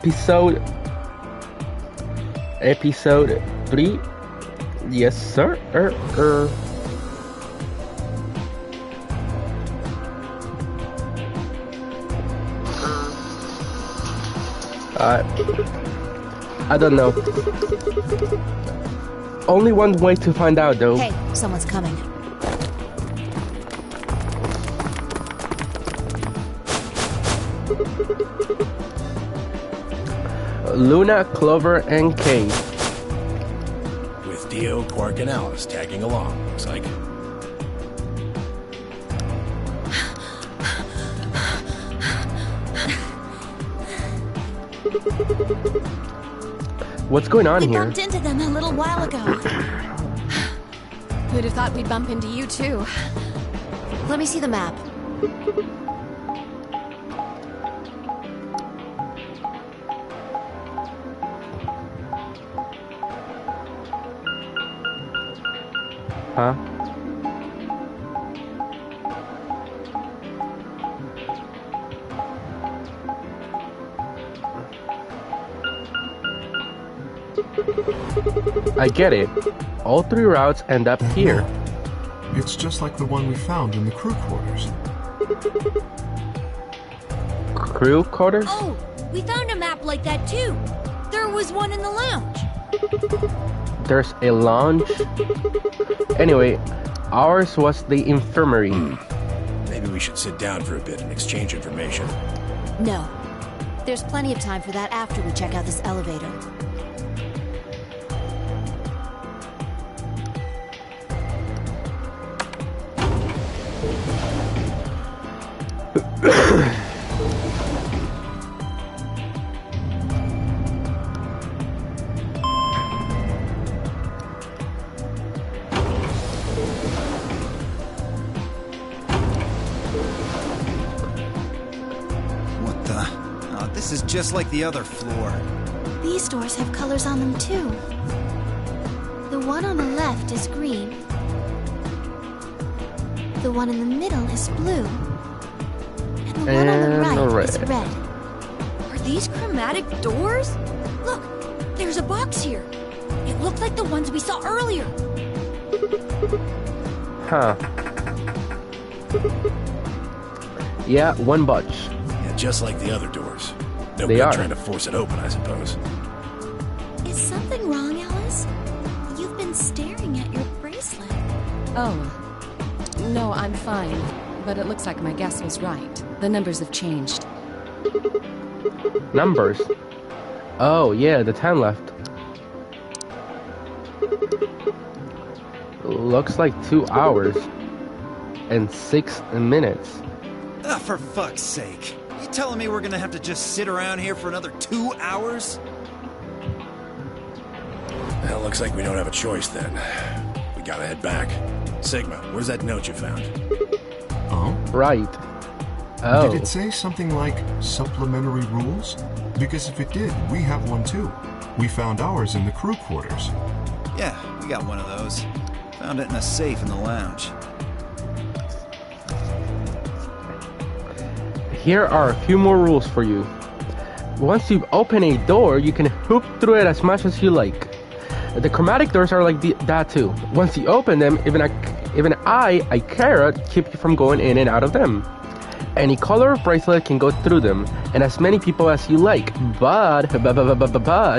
Episode 3. Yes, sir. I don't know. Only one way to find out, though. Hey, someone's coming. Luna, Clover, and Kay. With Dio, Quark, and Alice tagging along, looks like. What's going on here? We bumped into them a little while ago. Who'd have thought we'd bump into you, too? Let me see the map. Huh? I get it. All three routes end up here. It's just like the one we found in the crew quarters. Crew quarters? Oh, we found a map like that too. There was one in the lounge. There's a lounge? Anyway, ours was the infirmary. Maybe we should sit down for a bit and exchange information. No. There's plenty of time for that after we check out this elevator. This is just like the other floor. These doors have colors on them too. The one on the left is green. The one in the middle is blue. And the one on the right is red. Are these chromatic doors? Look, there's a box here. It looked like the ones we saw earlier. Huh. Yeah, one bunch. Yeah, just like the other doors. No They good are. trying to force it open, I suppose. Is something wrong, Alice? You've been staring at your bracelet. Oh. No, I'm fine. But it looks like my guess was right. The numbers have changed. Numbers? Oh, yeah, the time left. Looks like 2 hours and 6 minutes. Ah, for fuck's sake. You telling me we're gonna have to just sit around here for another 2 hours? Well, looks like we don't have a choice then. We gotta head back. Sigma, where's that note you found? Oh? Right. Oh. Did it say something like supplementary rules? Because if it did, we have one too. We found ours in the crew quarters. Yeah, we got one of those. Found it in a safe in the lounge. Here are a few more rules for you. Once you open a door, you can hoop through it as much as you like. The chromatic doors are like that too. Once you open them, even a carrot, keep you from going in and out of them. Any color of bracelet can go through them, and as many people as you like. But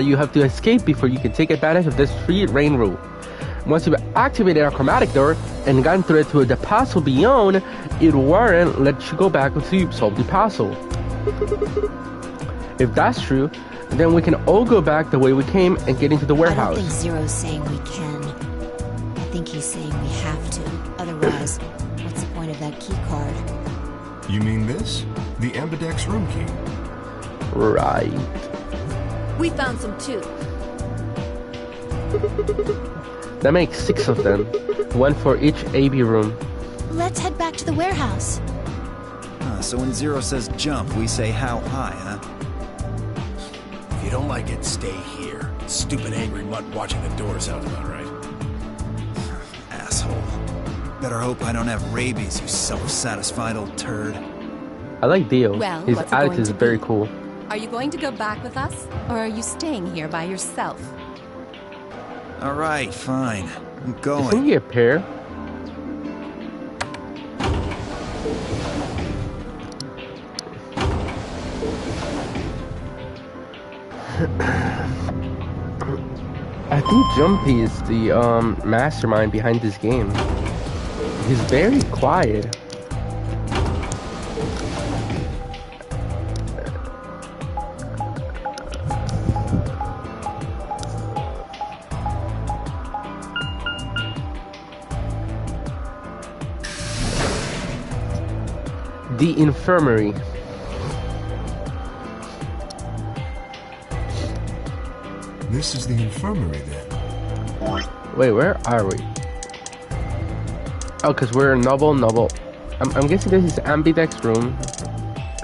you have to escape before you can take advantage of this free reign rule. Once you've activated a chromatic door and gotten through it to the puzzle beyond, it won't let you go back until you solve the puzzle. If that's true, then we can all go back the way we came and get into the warehouse. I don't think Zero's saying we can. I think he's saying we have to. Otherwise, what's the point of that key card? You mean this? The Ambidex room key? Right. We found some too. That makes 6 of them. One for each AB room. Let's head back to the warehouse. So when Zero says jump, we say how high, huh? If you don't like it, stay here. Stupid angry mutt watching the door sounds about right. Asshole. Better hope I don't have rabies, you self-satisfied old turd. I like Dio. Well, His what's it attitude going is to very be? cool. Are you going to go back with us, or are you staying here by yourself? All right, fine. I'm Isn't going. he a pair? I think Jumpy is the mastermind behind this game. He's very quiet. The infirmary. This is the infirmary then. Wait, where are we? Oh, because we're noble. I'm guessing this is Ambidex room,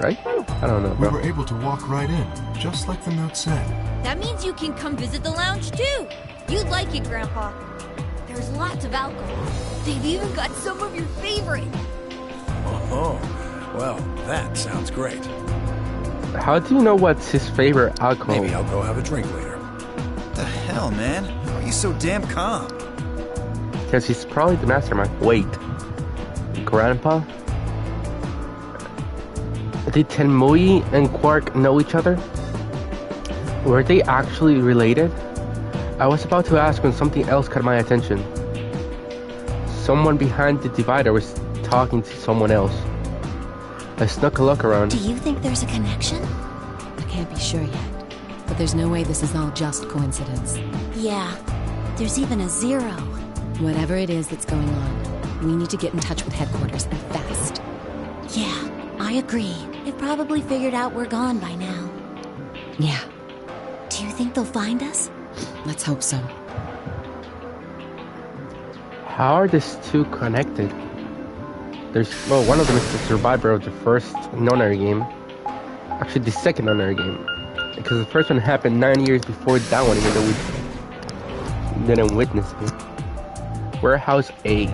right? I don't know, We bro. were able to walk right in, just like the note said. That means you can come visit the lounge too. You'd like it, Grandpa. There's lots of alcohol. They've even got some of your favorite. Oh, well, that sounds great. How do you know what's his favorite alcohol? Maybe I'll go have a drink later. What the hell, man? How are you so damn calm? Because he's probably the mastermind. Wait. Grandpa? Did Tenmui and Quark know each other? Were they actually related? I was about to ask when something else caught my attention. Someone behind the divider was talking to someone else. I snuck a look around. Do you think there's a connection? I can't be sure yet, but there's no way this is all just coincidence. Yeah. There's even a 0. Whatever it is that's going on, we need to get in touch with headquarters and fast. Yeah, I agree. They probably figured out we're gone by now. Yeah, Do you think they'll find us? let's hope so. How are these two connected? Well, one of them is the survivor of the first Nonary game. Actually, the second Nonary game. Because the first one happened 9 years before that one, even though we didn't witness it. Warehouse A.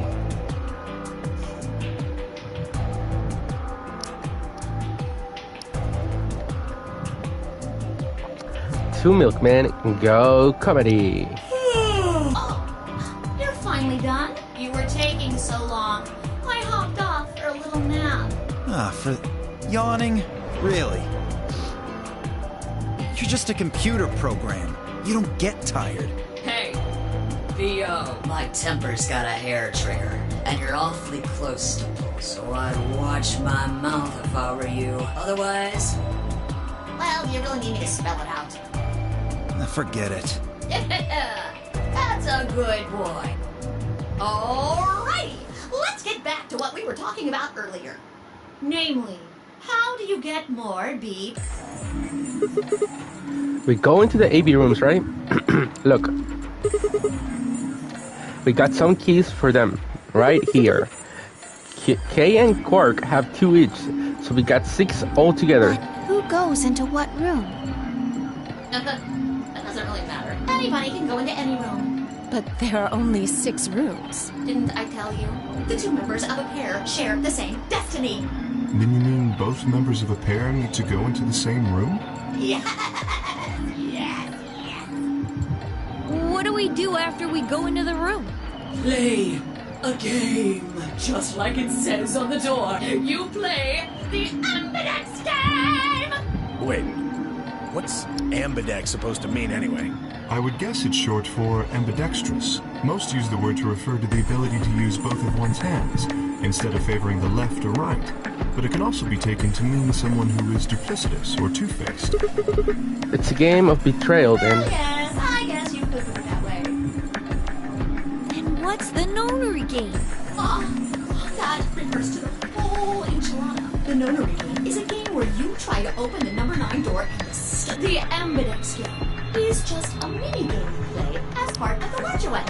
Two milkmen, go comedy. You're finally done. You were taking so long. I hopped off for a little nap. For yawning? Really? You're just a computer program. You don't get tired. Hey, Theo, my temper's got a hair trigger, and you're awfully close to pull, so I'd watch my mouth if I were you. Otherwise, Well, you really need me to spell it out. Forget it. that's a good boy. Alrighty, let's get back to what we were talking about earlier. Namely, how do you get more beep? We go into the AB rooms, right? Look. We got some keys for them right here. Kay and Quark have 2 each, so we got 6 altogether. But who goes into what room? That doesn't really matter. Anybody can go into any room. But there are only 6 rooms. Didn't I tell you? The 2 members of a pair share the same destiny. Then you mean both members of a pair need to go into the same room? Yes. What do we do after we go into the room? Play a game, just like it says on the door. You play The Ambidex game! Wait, what's ambidex supposed to mean anyway? I would guess it's short for ambidextrous. Most use the word to refer to the ability to use both of one's hands, instead of favoring the left or right. But it can also be taken to mean someone who is duplicitous or two-faced. It's a game of betrayal, then. Yes, I guess you could put it that way. And what's the nonary game? That refers to the whole enchilada. The nonary game is a game where you try to open the number 9 door and the Ambidex game is just a mini game you play as part of the larger one.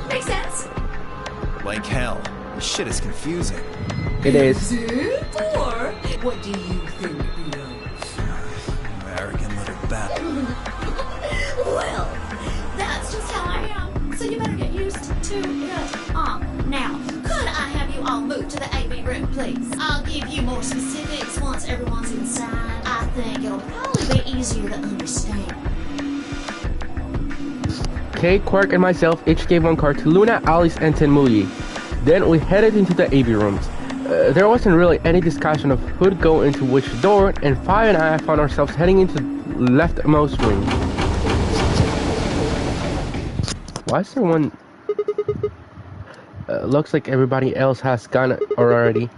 Make sense? Like hell. This shit is confusing. It is. or what do you think, Theo? You arrogant little bat. Well, that's just how I am. So you better get used to it. Now, could I have you all move to the AB room, please? I'll give you more specifics once everyone's inside. I think it'll probably be easier to understand. Kay, Quark, and myself each gave one card to Luna, Alice, and Tenmuyi. Then we headed into the AV rooms. There wasn't really any discussion of who'd go into which door, and Fi and I found ourselves heading into the leftmost room. Why is there one? Looks like everybody else has gone already.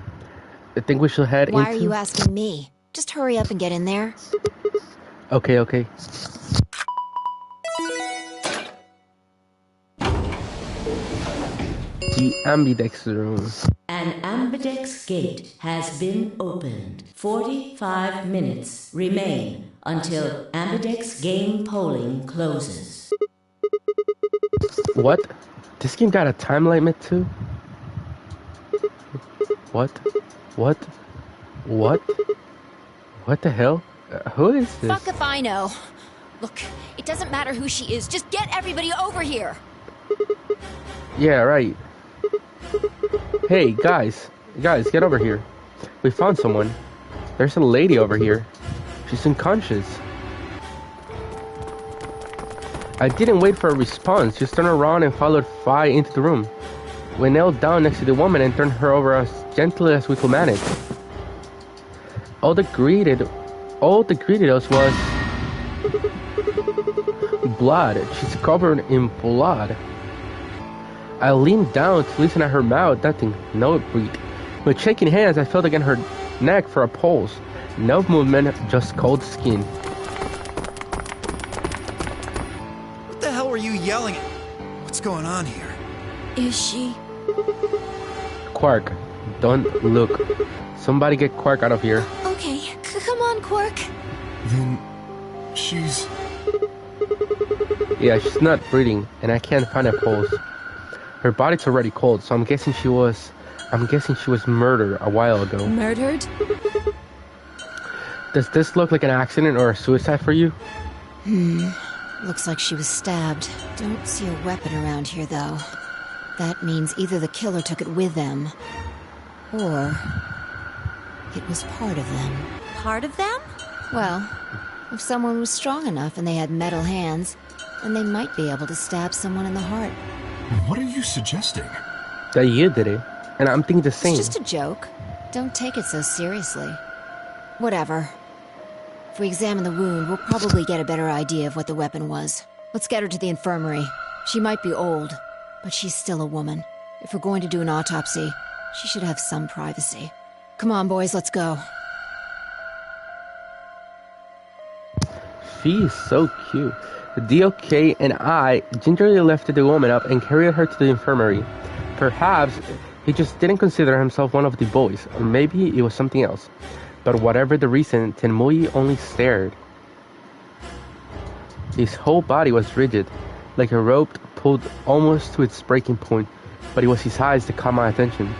I think we should head into... Why are you asking me? Just hurry up and get in there. Okay. The ambidex room. An ambidex gate has been opened. 45 minutes remain until ambidex game polling closes. What? This game got a time limit too? What? What the hell? Who is this? Fuck if I know. Look, it doesn't matter who she is. Just get everybody over here. Yeah, right. Hey, guys, get over here. We found someone. There's a lady over here. She's unconscious. I didn't wait for a response, just turned around and followed Fi into the room. We knelt down next to the woman and turned her over as gently as we could manage. All that greeted us was blood. She's covered in blood. I leaned down to listen at her mouth. Nothing. No beat. With shaking hands, I felt against her neck for a pulse. No movement, just cold skin. What the hell were you yelling at? What's going on here? Is she? Quark, don't look. Somebody get Quark out of here. Okay, come on, Quark. Then she's... Yeah, she's not breathing, and I can't find a pulse. Her body's already cold, so I'm guessing she was murdered a while ago. Murdered? Does this look like an accident or a suicide for you? Looks like she was stabbed. Don't see a weapon around here, though. That means either the killer took it with them, or it was part of them. Part of them? Well, if someone was strong enough and they had metal hands, then they might be able to stab someone in the heart. What are you suggesting? That you did it, and I'm thinking the same. It's just a joke. Don't take it so seriously. Whatever. If we examine the wound, we'll probably get a better idea of what the weapon was. Let's get her to the infirmary. She might be old, but she's still a woman. If we're going to do an autopsy, she should have some privacy. Come on, boys, let's go. She is so cute. DOK and I gingerly lifted the woman up and carried her to the infirmary. Perhaps he just didn't consider himself one of the boys, or maybe it was something else. But whatever the reason, Tenmuyi only stared. His whole body was rigid, like a rope pulled almost to its breaking point, but it was his eyes that caught my attention.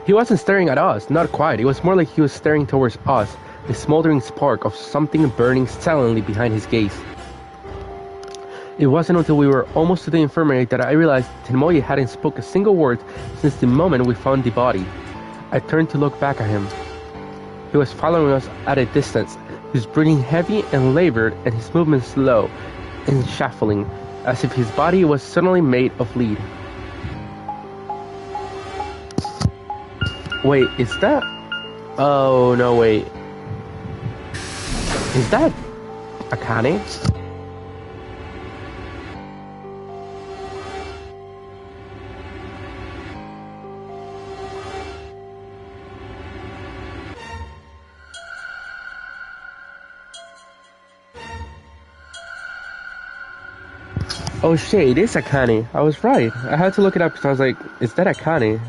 He wasn't staring at us, not quite. It was more like he was staring towards us, the smoldering spark of something burning sullenly behind his gaze. It wasn't until we were almost to the infirmary that I realized Tenmuyi hadn't spoken a single word since the moment we found the body. I turned to look back at him. He was following us at a distance, his breathing heavy and labored and his movements slow and shuffling, as if his body was suddenly made of lead. Wait, is that... Oh, no, wait. Is that Akane? Oh shit, it is Akane. I was right. I had to look it up because I was like, is that Akane?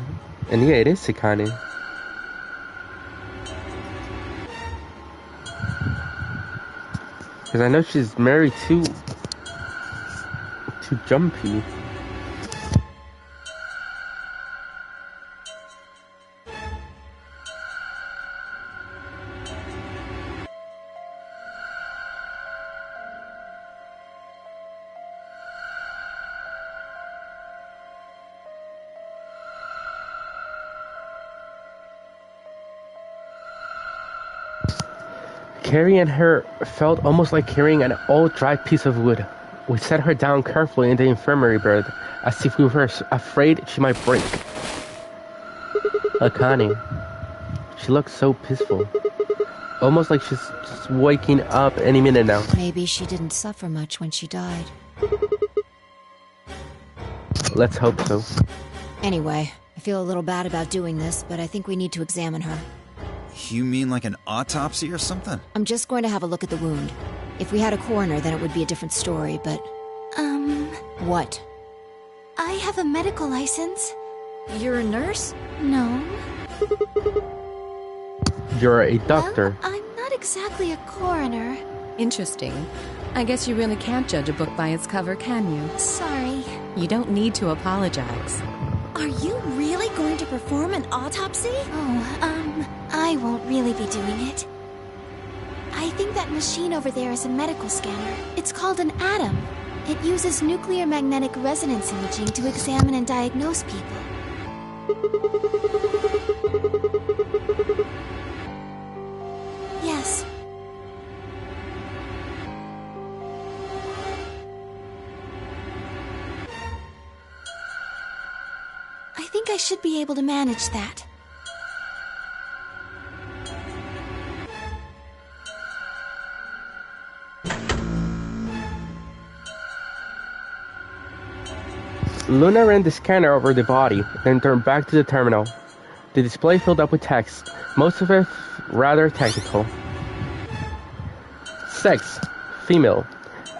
And yeah, it is Akane. Because I know she's married to Jumpy. Carrying her felt almost like carrying an old dry piece of wood. We set her down carefully in the infirmary bed, as if we were afraid she might break. Akane. She looks so peaceful. Almost like she's just waking up any minute now. Maybe she didn't suffer much when she died. Let's hope so. Anyway, I feel a little bad about doing this, but I think we need to examine her. You mean like an autopsy or something? I'm just going to have a look at the wound. If we had a coroner, then it would be a different story, but... What? I have a medical license. You're a nurse? No. You're a doctor. Well, I'm not exactly a coroner. Interesting. I guess you really can't judge a book by its cover, can you? Sorry. You don't need to apologize. Are you really going to perform an autopsy? Oh, I won't really be doing it. I think that machine over there is a medical scanner. It's called an ATOM. It uses nuclear magnetic resonance imaging to examine and diagnose people. Yes. I think I should be able to manage that. Luna ran the scanner over the body, then turned back to the terminal. The display filled up with text, most of it rather technical. Sex, female.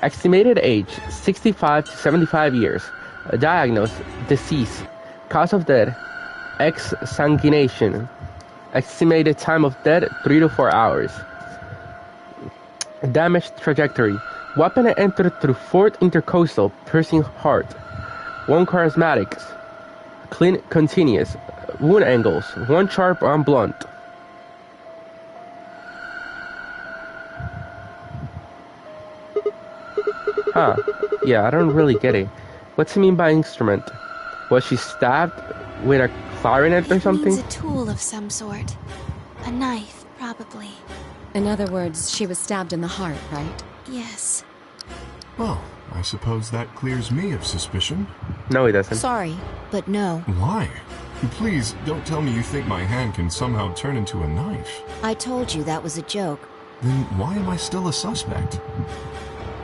Estimated age, 65 to 75 years. Diagnosed, deceased. Cause of death, exsanguination. Estimated time of death, 3 to 4 hours. Damage trajectory. Weapon entered through fourth intercostal, piercing heart. 1 charismatics. Clean continuous. Wound angles. 1 sharp, 1 blunt. Huh. Yeah, I don't really get it. What's he mean by instrument? Was she stabbed with a clarinet or something? It means a tool of some sort. A knife, probably. In other words, she was stabbed in the heart, right? Yes. Well, I suppose that clears me of suspicion. No, he doesn't. Sorry, but no. Why? Please, don't tell me you think my hand can somehow turn into a knife. I told you that was a joke. Then why am I still a suspect?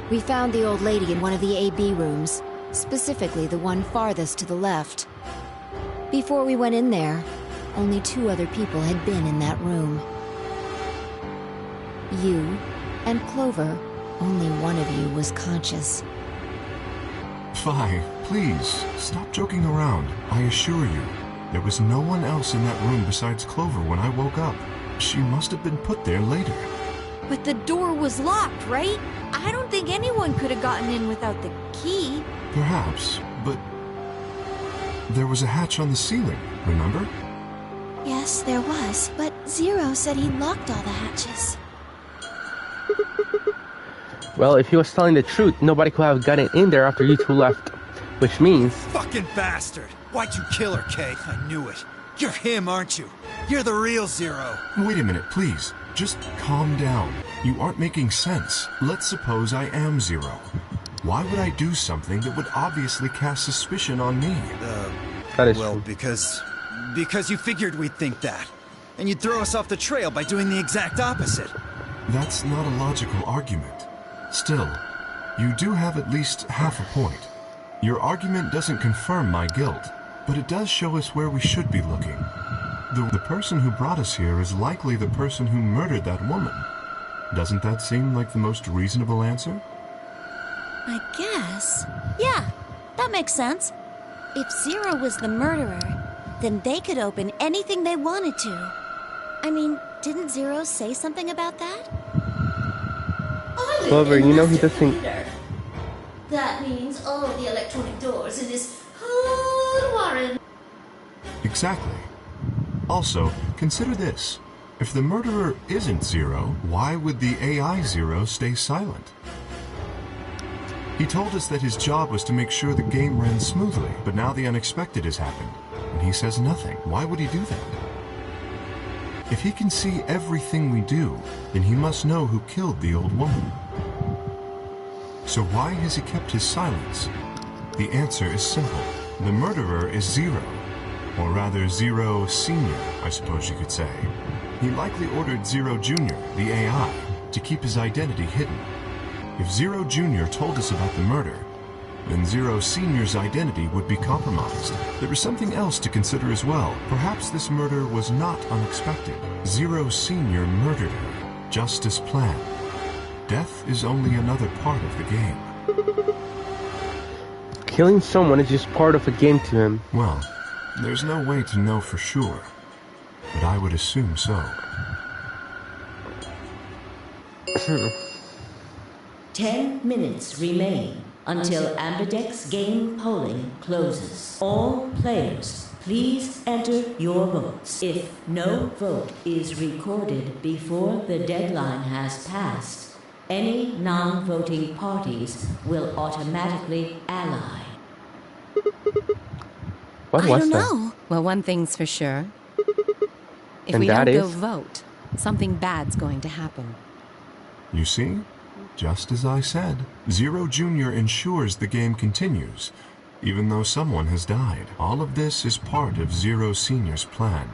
We found the old lady in one of the AB rooms, specifically the one farthest to the left. Before we went in there, only 2 other people had been in that room. You and Clover. Only one of you was conscious. Fi, please, stop joking around. I assure you, there was no one else in that room besides Clover when I woke up. She must have been put there later. But the door was locked, right? I don't think anyone could have gotten in without the key. Perhaps, but there was a hatch on the ceiling, remember? Yes, there was, but Zero said he locked all the hatches. Well, if he was telling the truth, nobody could have gotten in there after you 2 left. Which means... Fucking bastard! Why'd you kill her, Kay? I knew it. You're him, aren't you? You're the real Zero. Wait a minute, please. Just calm down. You aren't making sense. Let's suppose I am Zero. Why would I do something that would obviously cast suspicion on me? That is Well, true. because you figured we'd think that. And you'd throw us off the trail by doing the exact opposite. That's not a logical argument. Still, you do have at least half a point. Your argument doesn't confirm my guilt, but it does show us where we should be looking. The person who brought us here is likely the person who murdered that woman. Doesn't that seem like the most reasonable answer? I guess. Yeah, that makes sense. If Zero was the murderer, then they could open anything they wanted to. I mean, didn't Zero say something about that? Clover, you know he doesn't... That means all the electronic doors in this whole warren. Exactly. Also, consider this. If the murderer isn't Zero, why would the AI Zero stay silent? He told us that his job was to make sure the game ran smoothly, but now the unexpected has happened, and he says nothing. Why would he do that? If he can see everything we do, then he must know who killed the old woman. So why has he kept his silence? The answer is simple. The murderer is Zero. Or rather, Zero Senior, I suppose you could say. He likely ordered Zero Junior, the AI, to keep his identity hidden. If Zero Junior told us about the murder, then Zero Senior's identity would be compromised. There is something else to consider as well. Perhaps this murder was not unexpected. Zero Senior murdered her, just as planned. Death is only another part of the game. Killing someone is just part of a game to him. Well, there's no way to know for sure, but I would assume so. 10 minutes remain until Ambidex game polling closes. All players, please enter your votes. If no vote is recorded before the deadline has passed, any non-voting parties will automatically ally. What I was don't that? know. Well, one thing's for sure. If And we don't that go is? vote, something bad's going to happen. You see? Just as I said. Zero Junior ensures the game continues, even though someone has died. All of this is part of Zero Senior's plan.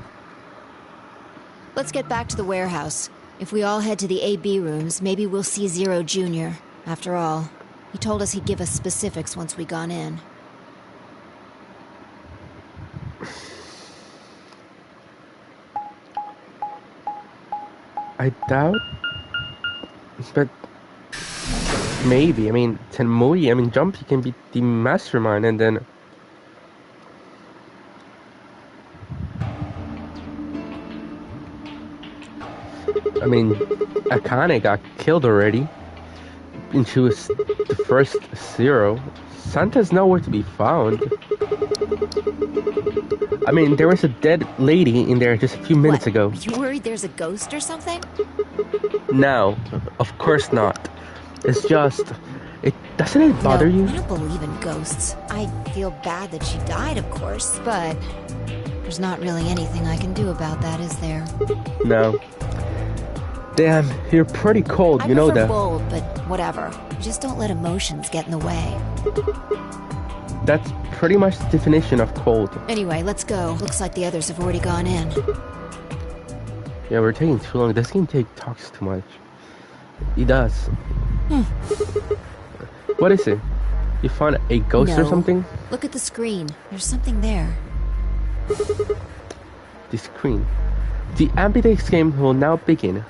Let's get back to the warehouse. If we all head to the AB rooms, maybe we'll see Zero Jr. After all, he told us he'd give us specifics once we gone in. I doubt, but maybe. I mean, Tenmui, Jumpy can be the mastermind, and then Akane got killed already, and she was the first Zero. Santa's nowhere to be found. There was a dead lady in there just a few minutes ago. You worried there's a ghost or something? No, of course not. It's just, doesn't it bother you? I don't believe in ghosts. I feel bad that she died, of course, but there's not really anything I can do about that, is there? No. Damn, you're pretty cold, you know I prefer that. bold, but whatever. Just don't let emotions get in the way. That's pretty much the definition of cold. Anyway, let's go. Looks like the others have already gone in. Yeah, we're taking too long. This game talks too much. It does. What is it? You found a ghost or something? Look at the screen. There's something there. The screen. The Ambidex game will now begin.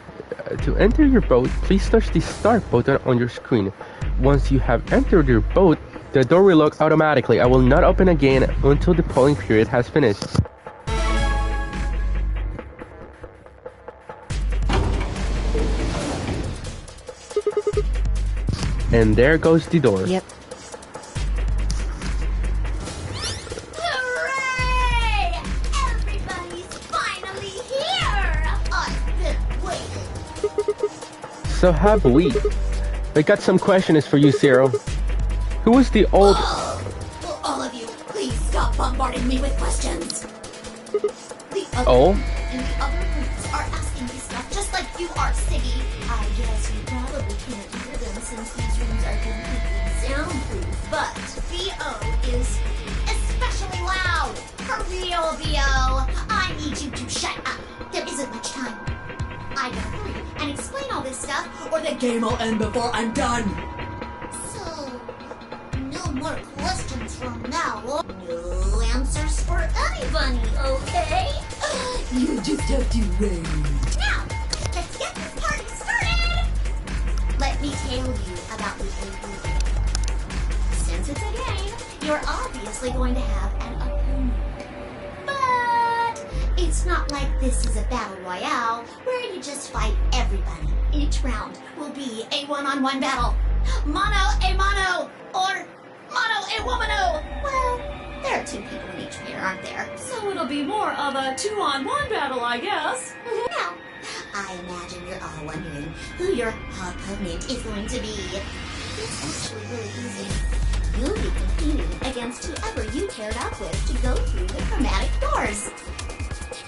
To enter your boat, please touch the start button on your screen. Once you have entered your boat, the door will lock automatically. I will not open again until the polling period has finished. And there goes the door. Yep. Hooray! Everybody's finally here! I've been waiting. So have we. I got some questions for you, Zero. Who was the old... Will all of you please stop bombarding me with questions? The Oh? and the other groups are asking me stuff just like you are, Siggy. I guess you probably can't hear them since these rooms are completely soundproof, but BO is especially loud. For real, BO. I need you to shut up. There isn't much time. I gotta hurry and explain all this stuff, or the game will end before I'm done. So, no more questions from now on. No answers for anybody, okay? You just have to wait. Now, let's get this party started! Let me tell you about the game. Since it's a game, you're obviously going to have an opponent. But it's not like this is a battle royale where you just fight everybody. Each round will be a one-on-one battle. Mono a mono, or mono a womano. Well, there are two people in each pair, aren't there? So it'll be more of a 2-on-1 battle, I guess. Now, I imagine you're all wondering who your opponent is going to be. It's actually really easy. You'll be competing against whoever you paired up with to go through the chromatic doors.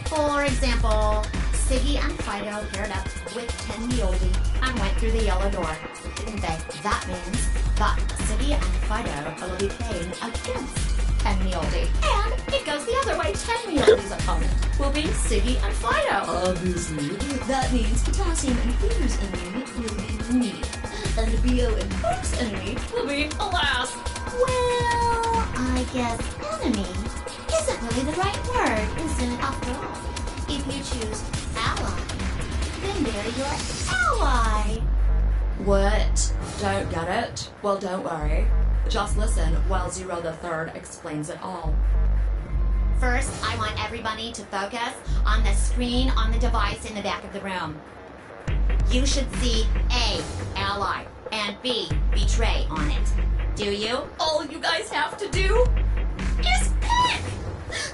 For example, Siggy and Fido paired up with 10 Miyoldi and went through the yellow door, didn't they? That means that Siggy and Fido will be playing against 10 Miyoldi. And it goes the other way. 10 Miyoldi's opponent will be Siggy and Fido. Obviously, that means Potassium and Peter's enemy will be me. And Bio and Hook's enemy will be Alas. Well, I guess enemy isn't really the right word, isn't it, after all? If you choose ally, then they're your ally. What? Don't get it? Well, don't worry. Just listen while Zero the Third explains it all. First, I want everybody to focus on the screen on the device in the back of the room. You should see A, ally, and B, betray on it. Do you? All you guys have to do is pick!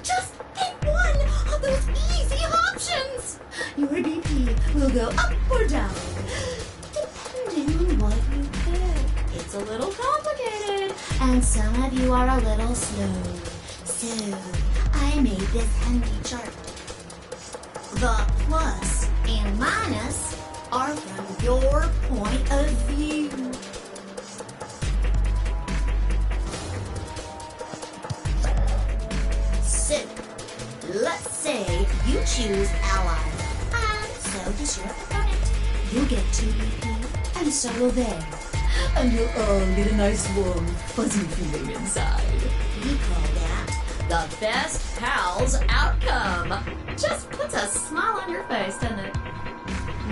Just pick one of those easy options! Your BP will go up or down, depending on what you pick. It's a little complicated, and some of you are a little slow. So, I made this handy chart. The plus and minus are from your point of view. So, let's say you choose ally, and so does your opponent. You'll get 2 BP, and so will they. And you'll all get a nice warm, fuzzy feeling inside. We call that the best pals outcome. Just puts a smile on your face, doesn't it?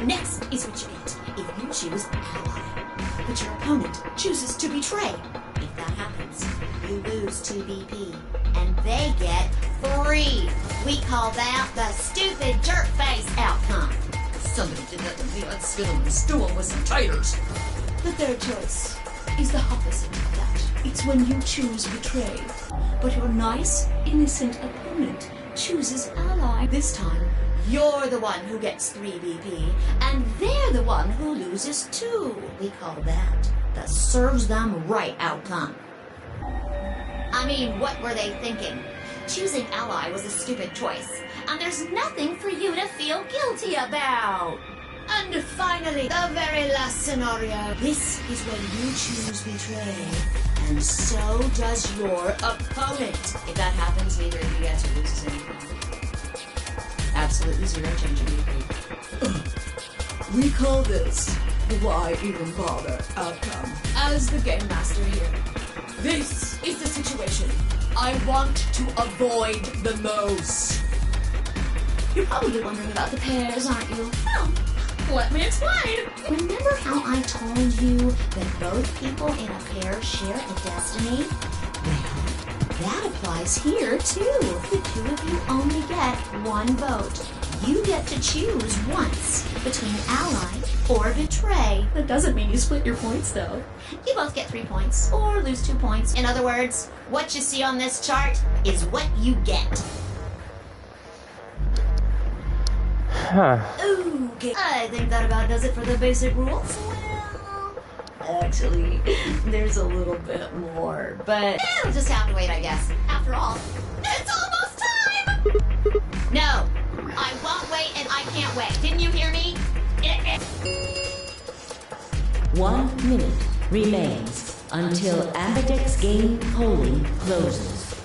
Next is what you get if you choose ally, but your opponent chooses to betray. If that happens, you lose 2 BP, and they get 3. We call that the stupid jerk face outcome. Somebody did that to me. I'd spin them and stew them with some taters. The third choice is the opposite of that. It's when you choose betray, but your nice, innocent opponent chooses ally. This time, you're the one who gets 3 BP, and they're the one who loses 2. We call that the serves them right outcome. I mean, what were they thinking? Choosing ally was a stupid choice, and there's nothing for you to feel guilty about. And finally, the very last scenario. This is when you choose betray, and so does your opponent. If that happens, neither of you gets or loses anything. Absolutely zero change in BP. We call this the why even bother outcome. As the game master here, this is the situation I want to avoid the most. You're probably wondering about the pairs, aren't you? Well, let me explain. Remember how I told you that both people in a pair share a destiny? Well, that applies here, too. The 2 of you only get 1 vote. You get to choose once between ally or betray. That doesn't mean you split your points, though. You both get 3 points or lose 2 points. In other words, what you see on this chart is what you get. Okay, I think that about does it for the basic rules. Well, actually, there's a little bit more, but it'll just have to wait, I guess. After all, it's almost time! No, I won't wait and I can't wait. Didn't you hear me? 1 minute remains until Ambidex game polling closes.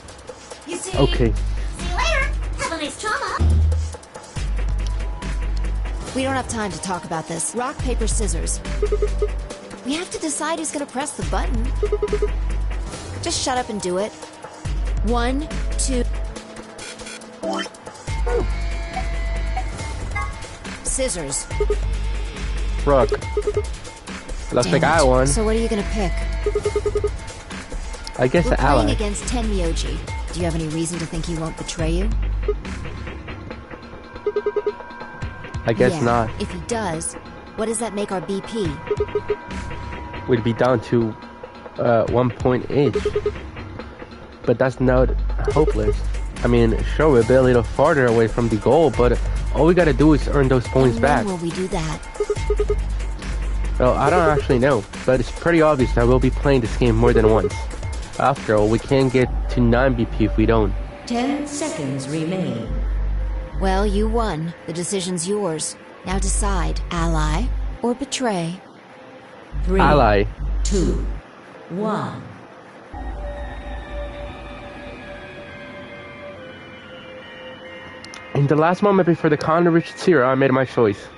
You see? Okay. See you later. Have a nice trauma. We don't have time to talk about this. Rock, paper, scissors. We have to decide who's gonna press the button. Just shut up and do it. 1, 2... Scissors. Rook. Looks like I won. So what are you gonna pick? I guess We're the ally. playing against Tenmyoji. Do you have any reason to think he won't betray you? I guess yeah, not. If he does, what does that make our BP? We'd be down to 1 point each. But that's not hopeless. I mean, sure, we'll be a little farther away from the goal, but all we gotta do is earn those points and back. When will we do that? Well, I don't actually know, but it's pretty obvious that we'll be playing this game more than once. After all, we can't get to 9 BP if we don't. 10 seconds remain. Well, you won. The decision's yours. Now decide, ally or betray. 3, Ally. 2, 1. In the last moment before the condor reached zero, I made my choice.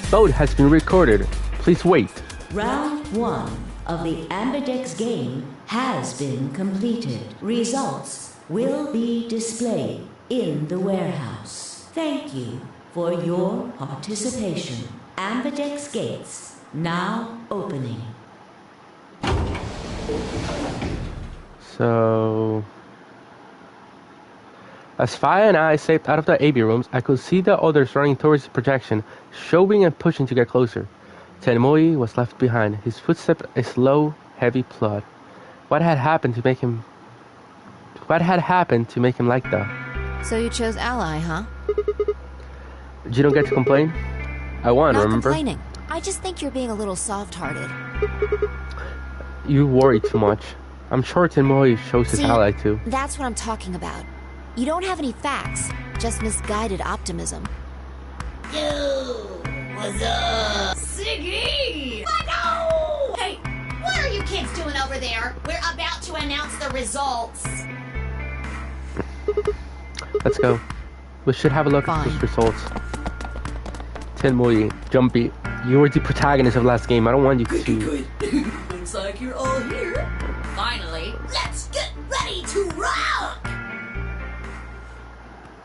Vote has been recorded. Please wait. Round 1 of the Ambidex game has been completed. Results will be displayed in the warehouse. Thank you for your participation. Ambidex gates now opening. So, as Faya and I escaped out of the AV rooms, I could see the others running towards the projection, shoving and pushing to get closer. Tenmoi was left behind, his footsteps a slow, heavy plod. What had happened to make him like that? So you chose ally, huh? You don't get to complain? I won, Not remember? complaining. I just think you're being a little soft-hearted. You worry too much. I'm sure Tenmoi chose his ally too. That's what I'm talking about. You don't have any facts, just misguided optimism. Yo, what's up? Siggy! No! Hey, what are you kids doing over there? We're about to announce the results. Let's go. We should have a look at those results. Tenmoi, Jumpy, you were the protagonist of last game. I don't want you to... Good. Looks like you're all here. Finally, Let's get ready to rock!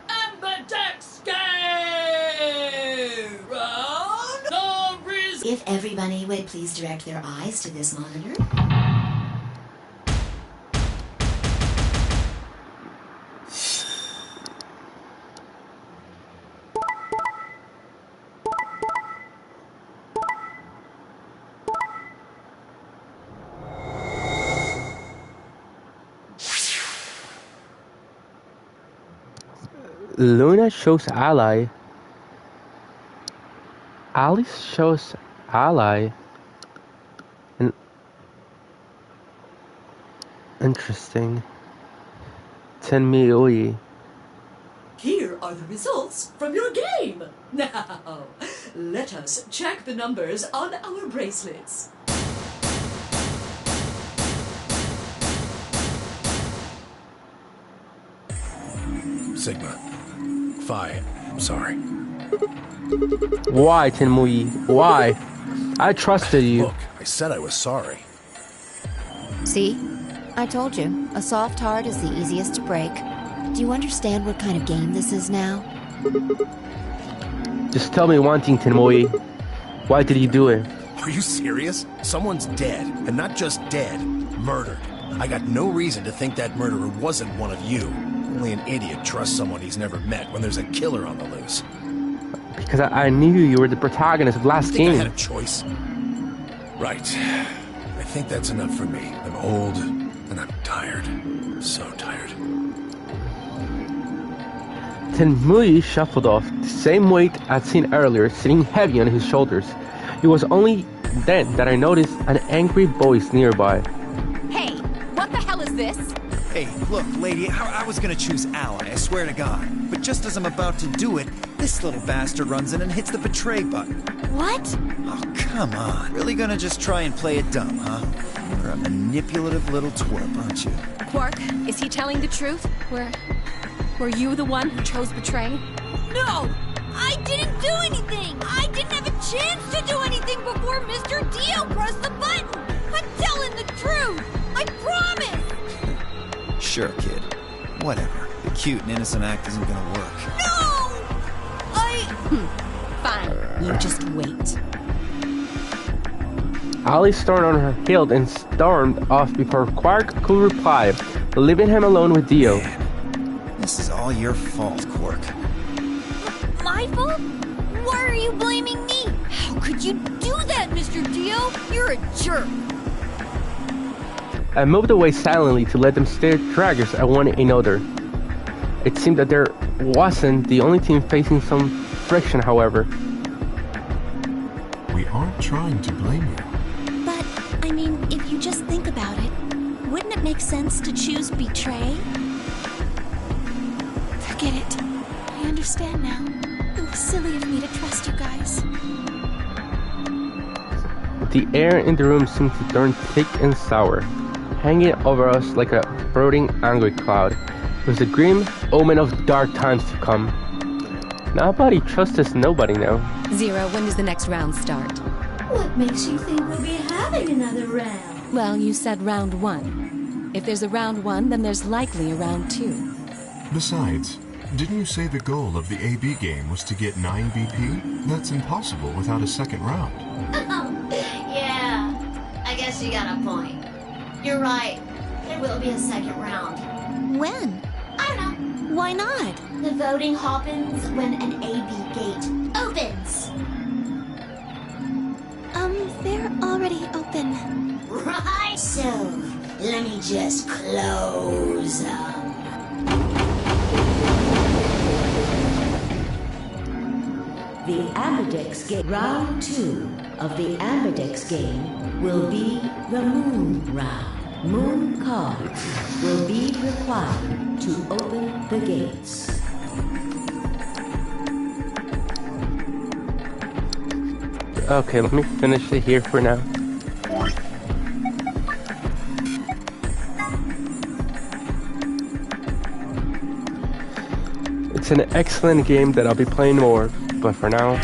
Ambidex game! Round of results. If everybody would please direct their eyes to this monitor. Luna shows ally. Alice shows ally. Interesting. Tenmoi. Here are the results from your game. Now, let us check the numbers on our bracelets. Sigma. Phi, I'm sorry. Why, Tenmoi? Why? I trusted you. Look, I said I was sorry. See? I told you, a soft heart is the easiest to break. Do you understand what kind of game this is now? Just tell me one thing, Tenmoi. Why did you do it? Are you serious? Someone's dead, and not just dead, murdered. I got no reason to think that murderer wasn't one of you. Only an idiot trusts someone he's never met when there's a killer on the loose. Because I knew you were the protagonist of last Think game. I had a choice? Right. I think that's enough for me. I'm old, and I'm tired. So tired. Tenmoi shuffled off, the same weight I'd seen earlier sitting heavy on his shoulders. It was only then that I noticed an angry voice nearby. Hey, what the hell is this? Hey, look, lady, I was gonna choose ally, I swear to God. But just as I'm about to do it, this little bastard runs in and hits the betray button. What? Oh, come on. Really gonna just try and play it dumb, huh? You're a manipulative little twerp, aren't you? Quark, is he telling the truth? Were you the one who chose betray? No! I didn't do anything! I didn't have a chance to do anything before Mr. Dio pressed the button! I'm telling the truth! I promise! Sure, kid. Whatever. The cute and innocent act isn't gonna work. No! Fine, you just wait. Alice turned on her heel and stormed off before Quark could reply, leaving him alone with Dio. Man, this is all your fault, Quark. My fault? Why are you blaming me? How could you do that, Mr. Dio? You're a jerk. I moved away silently to let them stare daggers at one another. It seemed that there wasn't the only team facing some friction, however. We aren't trying to blame you. But, I mean, if you just think about it, wouldn't it make sense to choose betray? Forget it. I understand now. It was silly of me to trust you guys. The air in the room seemed to turn thick and sour, hanging over us like a brooding, angry cloud. It was a grim omen of dark times to come. Nobody trusts nobody now. Zero, when does the next round start? What makes you think we'll be having another round? Well, you said round 1. If there's a round 1, then there's likely a round 2. Besides, didn't you say the goal of the AB game was to get 9 BP? That's impossible without a second round. Yeah, I guess you got a point. You're right. There will be a second round. When? I don't know. Why not? The voting happens when an AB gate opens. They're already open. Right. So, let me just close them. The Ambidex game. Round 2 of the Ambidex game will be the Moon round. Moon cards will be required to open the gates. Okay, let me finish it here for now. It's an excellent game that I'll be playing more, but for now,